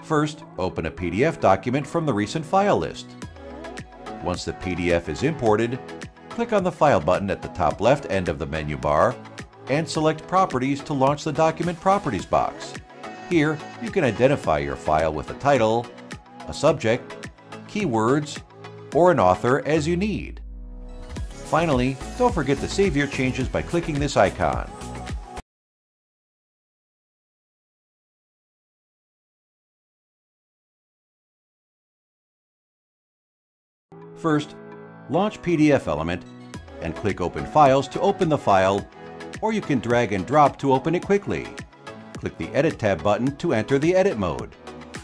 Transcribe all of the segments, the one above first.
First, open a PDF document from the recent file list. Once the PDF is imported, click on the File button at the top left end of the menu bar and select Properties to launch the Document Properties box. Here, you can identify your file with a title, a subject, keywords, or an author as you need. Finally, don't forget to save your changes by clicking this icon. First, launch PDFelement and click Open Files to open the file, or you can drag and drop to open it quickly. Click the Edit tab button to enter the edit mode.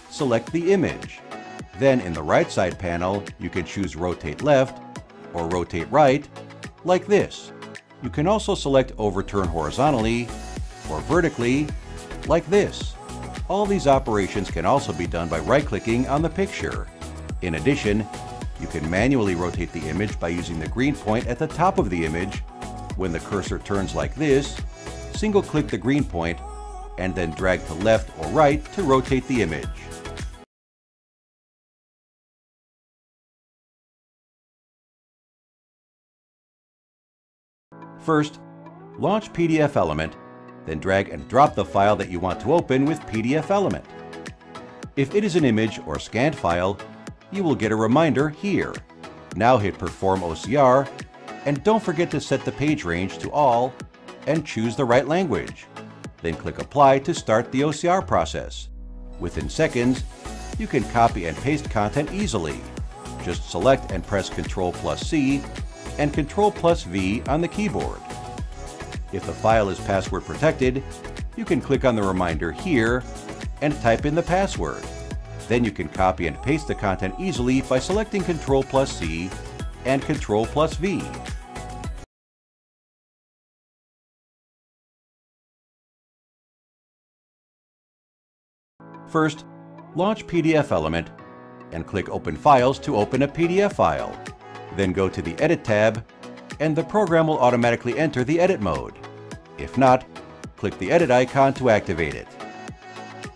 Select the image. Then in the right side panel, you can choose Rotate Left or Rotate Right, like this. You can also select Overturn horizontally or vertically, like this. All these operations can also be done by right-clicking on the picture. In addition, you can manually rotate the image by using the green point at the top of the image. When the cursor turns like this, single-click the green point and then drag to left or right to rotate the image. First, launch PDFelement, then drag and drop the file that you want to open with PDFelement. If it is an image or scanned file, you will get a reminder here. Now hit Perform OCR, and don't forget to set the page range to all and choose the right language. Then click Apply to start the OCR process. Within seconds, you can copy and paste content easily. Just select and press Ctrl+C and Ctrl+V on the keyboard. If the file is password protected, you can click on the reminder here and type in the password. Then you can copy and paste the content easily by selecting Ctrl+C and Ctrl+V. First, launch PDFelement and click Open Files to open a PDF file. Then go to the Edit tab, and the program will automatically enter the edit mode. If not, click the edit icon to activate it.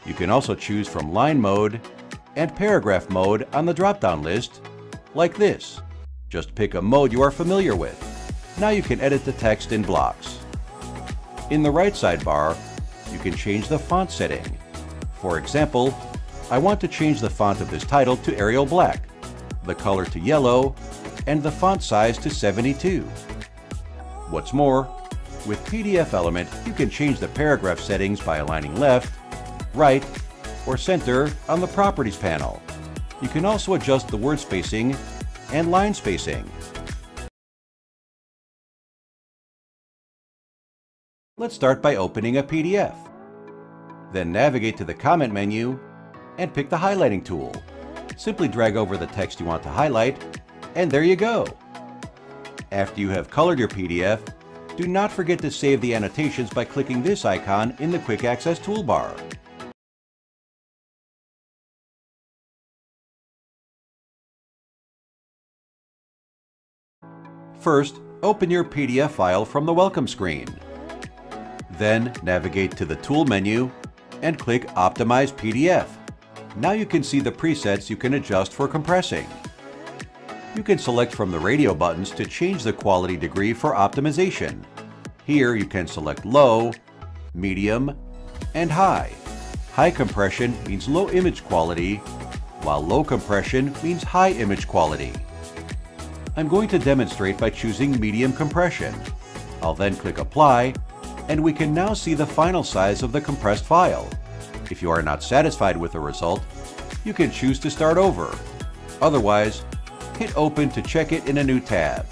You can also choose from line mode and paragraph mode on the drop-down list, like this. Just pick a mode you are familiar with. Now you can edit the text in blocks. In the right sidebar, you can change the font setting. For example, I want to change the font of this title to Arial Black, the color to yellow, and the font size to 72. What's more, with PDFelement, you can change the paragraph settings by aligning left, right, or center on the Properties panel. You can also adjust the word spacing and line spacing. Let's start by opening a PDF. Then navigate to the Comment menu and pick the highlighting tool. Simply drag over the text you want to highlight, and there you go. After you have colored your PDF, do not forget to save the annotations by clicking this icon in the Quick Access toolbar. First, open your PDF file from the Welcome screen. Then navigate to the Tool menu and click Optimize PDF. Now you can see the presets you can adjust for compressing. You can select from the radio buttons to change the quality degree for optimization. Here you can select Low, Medium, and High. High compression means low image quality, while low compression means high image quality. I'm going to demonstrate by choosing Medium compression. I'll then click Apply, and we can now see the final size of the compressed file. If you are not satisfied with the result, you can choose to start over. Otherwise, hit Open to check it in a new tab.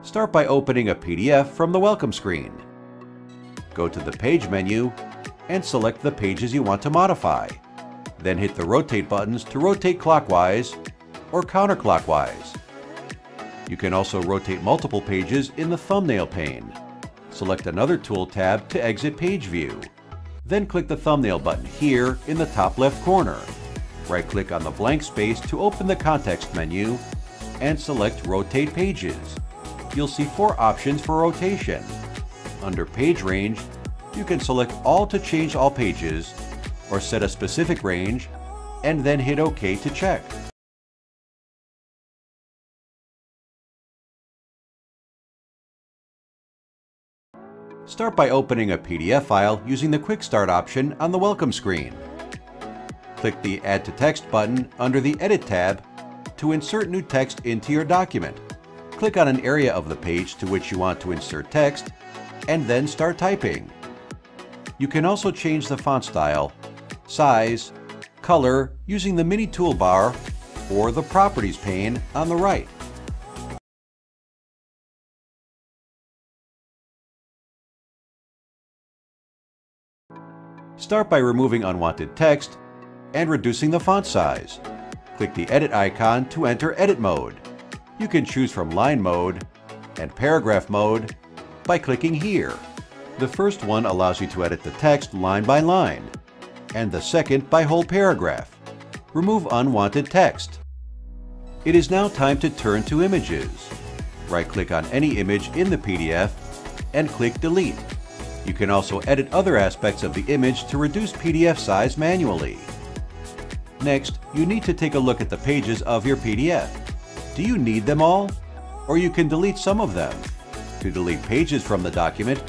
Start by opening a PDF from the Welcome screen. Go to the Page menu and select the pages you want to modify. Then hit the Rotate buttons to rotate clockwise or counterclockwise. You can also rotate multiple pages in the Thumbnail pane. Select another tool tab to exit Page View. Then click the Thumbnail button here in the top left corner. Right-click on the blank space to open the Context menu and select Rotate Pages. you'll see 4 options for rotation. Under Page Range, you can select All to change all pages, or set a specific range, and then hit OK to check. Start by opening a PDF file using the Quick Start option on the Welcome screen. Click the Add to Text button under the Edit tab to insert new text into your document. Click on an area of the page to which you want to insert text, and then start typing. You can also change the font style, size, color using the mini toolbar or the Properties pane on the right. Start by removing unwanted text and reducing the font size. Click the Edit icon to enter Edit mode. You can choose from Line mode and Paragraph mode by clicking here. The first one allows you to edit the text line by line, and the second by whole paragraph. Remove unwanted text. It is now time to turn to images. Right-click on any image in the PDF and click Delete. You can also edit other aspects of the image to reduce PDF size manually. Next, you need to take a look at the pages of your PDF. Do you need them all? Or you can delete some of them. To delete pages from the document,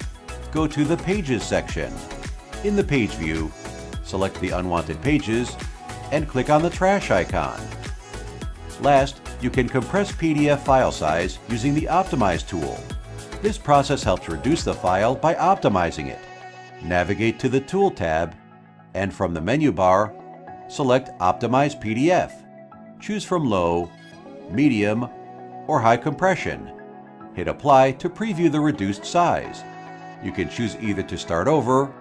go to the Pages section. In the Page view, select the unwanted pages and click on the trash icon. Last, you can compress PDF file size using the Optimize tool. This process helps reduce the file by optimizing it. Navigate to the Tool tab, and from the menu bar, select Optimize PDF. Choose from Low, Medium, or High Compression. Hit Apply to preview the reduced size. You can choose either to start over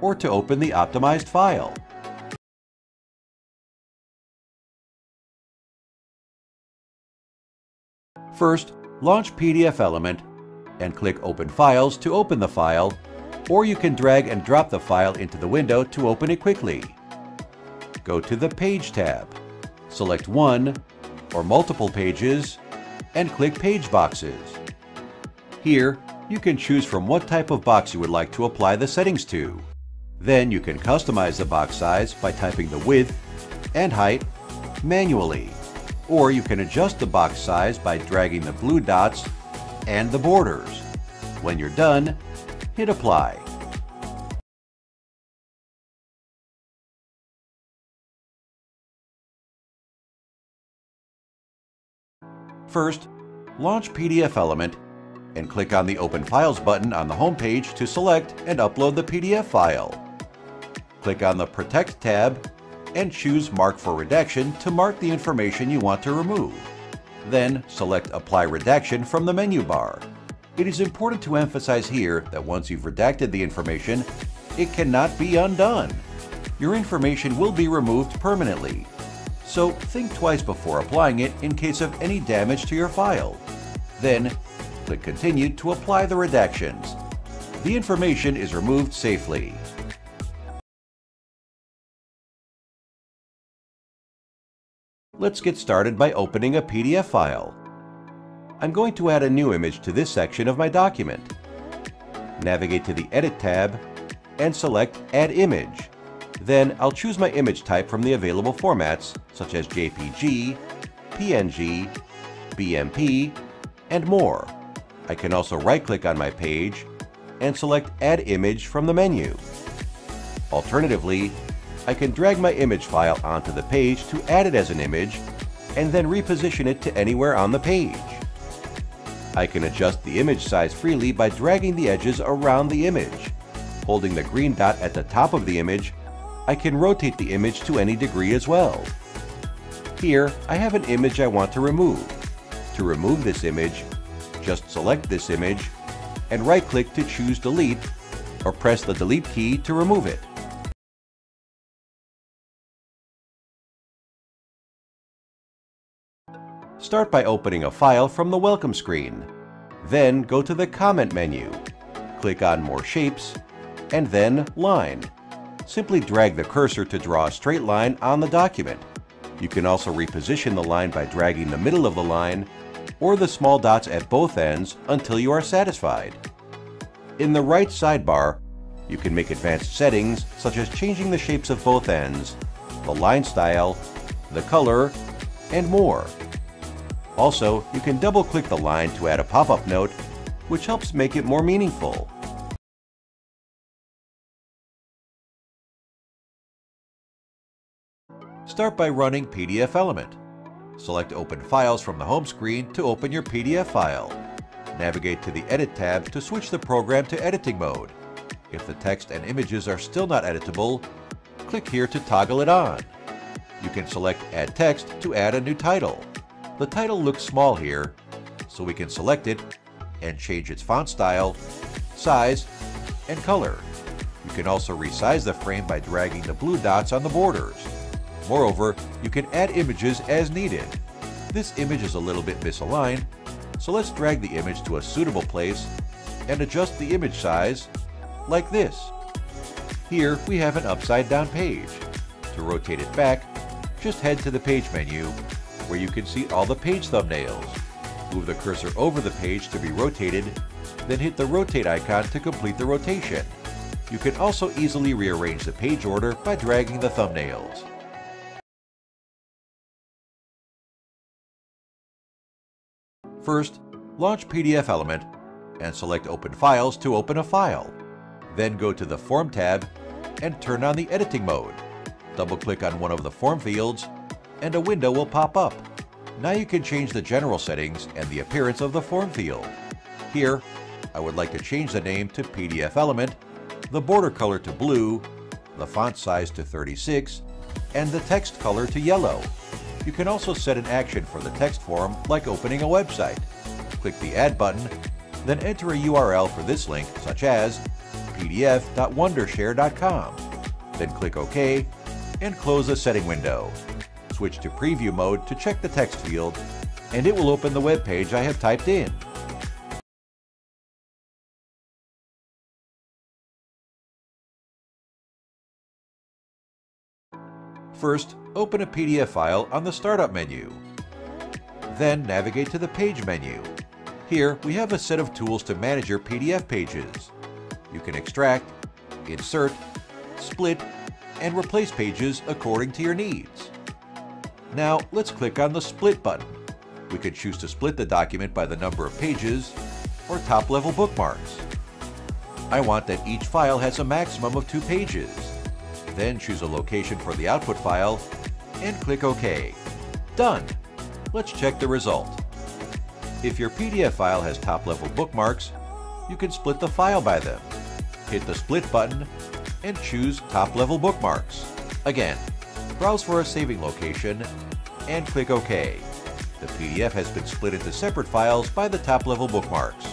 or to open the optimized file. First, launch PDFelement and click Open Files to open the file, or you can drag and drop the file into the window to open it quickly. Go to the Page tab. Select one or multiple pages and click Page Boxes. Here, you can choose from what type of box you would like to apply the settings to. Then you can customize the box size by typing the width and height manually, or you can adjust the box size by dragging the blue dots and the borders. When you're done, hit Apply. First, launch PDFelement and click on the Open Files button on the home page to select and upload the PDF file. Click on the Protect tab and choose Mark for Redaction to mark the information you want to remove. Then select Apply Redaction from the menu bar. It is important to emphasize here that once you've redacted the information, it cannot be undone. Your information will be removed permanently. So think twice before applying it in case of any damage to your file. Then click Continue to apply the redactions. The information is removed safely. Let's get started by opening a PDF file. I'm going to add a new image to this section of my document. Navigate to the Edit tab and select Add Image. Then I'll choose my image type from the available formats such as JPG, PNG, BMP, and more. I can also right-click on my page and select Add Image from the menu. Alternatively, I can drag my image file onto the page to add it as an image and then reposition it to anywhere on the page. I can adjust the image size freely by dragging the edges around the image. Holding the green dot at the top of the image, I can rotate the image to any degree as well. Here, I have an image I want to remove. To remove this image, just select this image and right-click to choose Delete, or press the Delete key to remove it. Start by opening a file from the Welcome screen. Then go to the Comment menu. Click on More Shapes, and then Line. Simply drag the cursor to draw a straight line on the document. You can also reposition the line by dragging the middle of the line or the small dots at both ends until you are satisfied. In the right sidebar, you can make advanced settings such as changing the shapes of both ends, the line style, the color, and more. Also, you can double-click the line to add a pop-up note, which helps make it more meaningful. Start by running PDFelement. Select Open Files from the home screen to open your PDF file. Navigate to the Edit tab to switch the program to editing mode. If the text and images are still not editable, click here to toggle it on. You can select Add Text to add a new title. The title looks small here, so we can select it and change its font style, size, and color. You can also resize the frame by dragging the blue dots on the borders. Moreover, you can add images as needed. This image is a little bit misaligned, so let's drag the image to a suitable place and adjust the image size like this. Here we have an upside-down page. To rotate it back, just head to the Page menu, where you can see all the page thumbnails. Move the cursor over the page to be rotated, then hit the Rotate icon to complete the rotation. You can also easily rearrange the page order by dragging the thumbnails. First, launch PDFelement and select Open Files to open a file. Then go to the Form tab and turn on the editing mode. Double-click on one of the form fields and a window will pop up. Now you can change the general settings and the appearance of the form field. Here, I would like to change the name to PDFelement, the border color to blue, the font size to 36, and the text color to yellow. You can also set an action for the text form like opening a website. Click the Add button, then enter a URL for this link such as pdf.wondershare.com. Then click OK and close the setting window. Switch to Preview mode to check the text field, and it will open the web page I have typed in. First, open a PDF file on the Startup menu. Then navigate to the Page menu. Here we have a set of tools to manage your PDF pages. You can extract, insert, split, and replace pages according to your needs. Now let's click on the Split button. We can choose to split the document by the number of pages or top-level bookmarks. I want that each file has a maximum of 2 pages. Then choose a location for the output file and click OK. Done! Let's check the result. If your PDF file has top-level bookmarks, you can split the file by them. Hit the Split button and choose Top-Level Bookmarks. Again, browse for a saving location and click OK. The PDF has been split into separate files by the top-level bookmarks.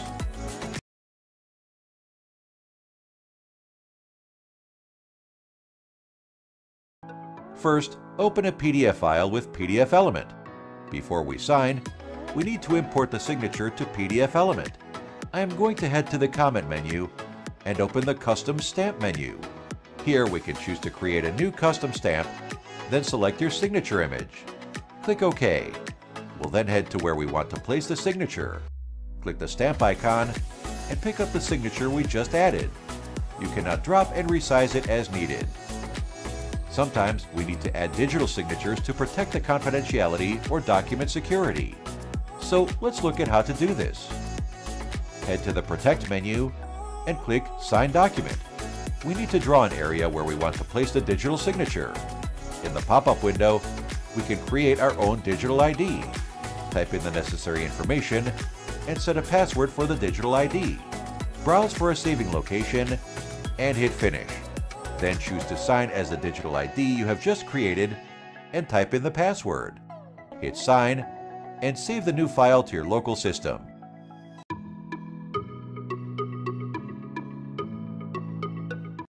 First, open a PDF file with PDFelement. Before we sign, we need to import the signature to PDFelement. I am going to head to the Comment menu and open the Custom Stamp menu. Here we can choose to create a new custom stamp, then select your signature image. Click OK. We'll then head to where we want to place the signature. Click the stamp icon and pick up the signature we just added. You can now drop and resize it as needed. Sometimes we need to add digital signatures to protect the confidentiality or document security. So let's look at how to do this. Head to the Protect menu and click Sign Document. We need to draw an area where we want to place the digital signature. In the pop-up window, we can create our own digital ID. Type in the necessary information and set a password for the digital ID. Browse for a saving location and hit Finish. Then choose to sign as the digital ID you have just created and type in the password. Hit Sign and save the new file to your local system.